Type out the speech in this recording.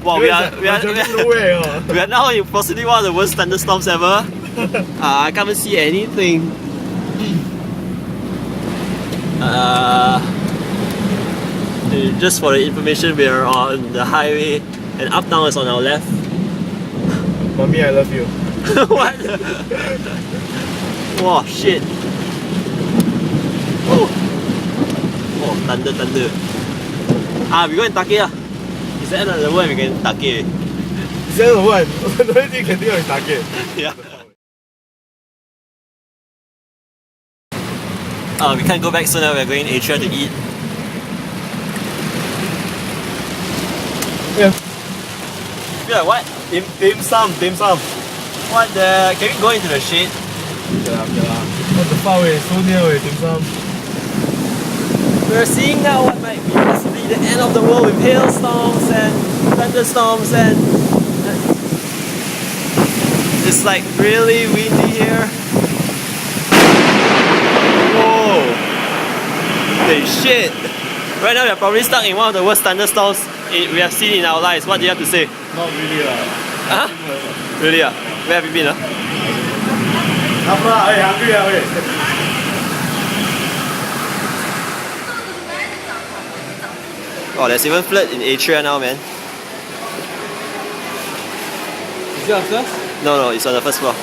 Wow, we are now in possibly one of the worst thunderstorms ever. I can't even see anything. Just for the information, we are on the highway and uptown is on our left. Mommy, I love you. What? Wow, shit. Oh, thunder. We go and take ah. Is that another one we can take? Is that the one? The only thing you can think of is take. Yeah. We can't go back soon now, we're going to Asia to eat. Yeah. Yeah, what? Dim sum. What the? Can we go into the shade? What the fuck, it's so near, dim sum. We're seeing now what might be possibly the end of the world with hailstorms and thunderstorms and it's like really windy here. Whoa! Holy shit! Right now we're probably stuck in one of the worst thunderstorms we have seen in our lives. What do you have to say? Not really Huh? Really? Where have you been? Hungry. Oh, there's even flood in Atria now, man. Is it upstairs? No, it's on the first floor.